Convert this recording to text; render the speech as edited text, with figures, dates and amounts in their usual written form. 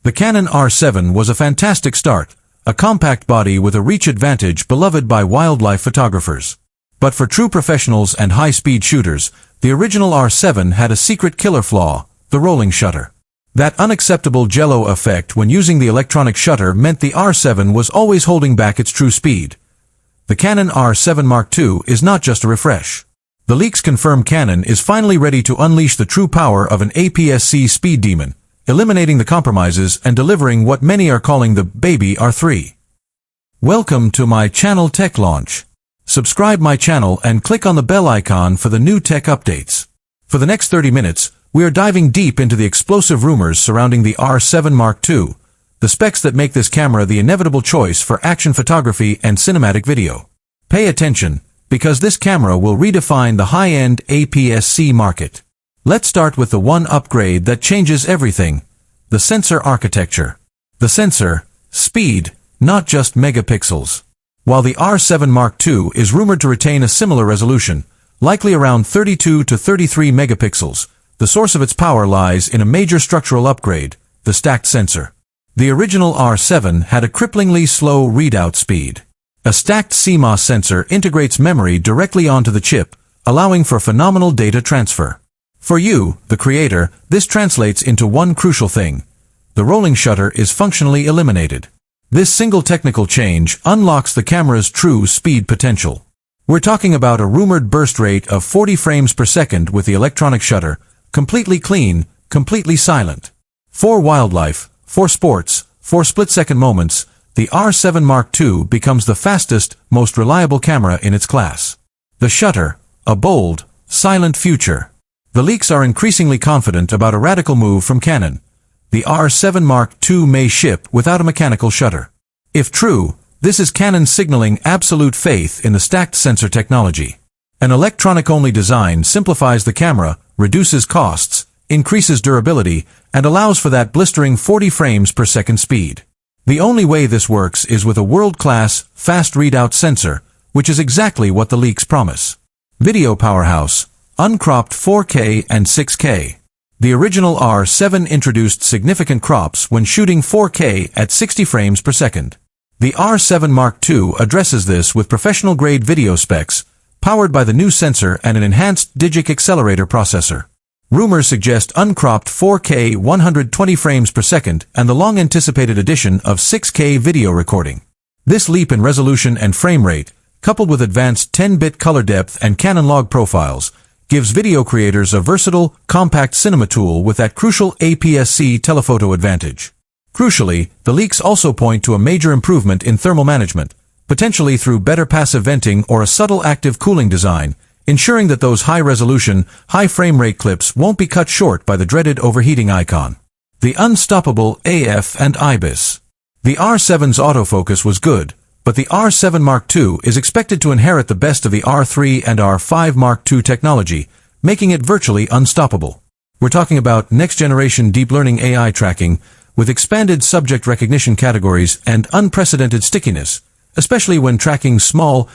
The Canon R7 was a fantastic start, a compact body with a reach advantage beloved by wildlife photographers. But for true professionals and high-speed shooters, the original R7 had a secret killer flaw, the rolling shutter. That unacceptable jello effect when using the electronic shutter meant the R7 was always holding back its true speed. The Canon R7 Mark II is not just a refresh. The leaks confirm Canon is finally ready to unleash the true power of an APS-C speed demon, eliminating the compromises and delivering what many are calling the baby R3. Welcome to my channel Tech Launch. Subscribe my channel and click on the bell icon for the new tech updates. For the next 30 minutes, we are diving deep into the explosive rumors surrounding the R7 Mark II, the specs that make this camera the inevitable choice for action photography and cinematic video. Pay attention, because this camera will redefine the high-end APS-C market. Let's start with the one upgrade that changes everything, the sensor architecture. The sensor, speed, not just megapixels. While the R7 Mark II is rumored to retain a similar resolution, likely around 32 to 33 megapixels, the source of its power lies in a major structural upgrade, the stacked sensor. The original R7 had a cripplingly slow readout speed. A stacked CMOS sensor integrates memory directly onto the chip, allowing for phenomenal data transfer. For you, the creator, this translates into one crucial thing. The rolling shutter is functionally eliminated. This single technical change unlocks the camera's true speed potential. We're talking about a rumored burst rate of 40 frames per second with the electronic shutter, completely clean, completely silent. For wildlife, for sports, for split-second moments, the R7 Mark II becomes the fastest, most reliable camera in its class. The shutter, a bold, silent future. The leaks are increasingly confident about a radical move from Canon. The R7 Mark II may ship without a mechanical shutter. If true, this is Canon signaling absolute faith in the stacked sensor technology. An electronic-only design simplifies the camera, reduces costs, increases durability, and allows for that blistering 40 frames per second speed. The only way this works is with a world-class, fast readout sensor, which is exactly what the leaks promise. Video powerhouse, uncropped 4K and 6K. The original R7 introduced significant crops when shooting 4K at 60 frames per second. The R7 Mark II addresses this with professional-grade video specs, powered by the new sensor and an enhanced digic accelerator processor. Rumors suggest uncropped 4K 120 frames per second and the long-anticipated addition of 6K video recording. This leap in resolution and frame rate, coupled with advanced 10-bit color depth and Canon log profiles, gives video creators a versatile, compact cinema tool with that crucial APS-C telephoto advantage. Crucially, the leaks also point to a major improvement in thermal management, potentially through better passive venting or a subtle active cooling design, ensuring that those high-resolution, high-frame-rate clips won't be cut short by the dreaded overheating icon. The unstoppable AF and IBIS. The R7's autofocus was good, but the R7 Mark II is expected to inherit the best of the R3 and R5 Mark II technology, making it virtually unstoppable. We're talking about next-generation deep learning AI tracking, with expanded subject recognition categories and unprecedented stickiness, especially when tracking small,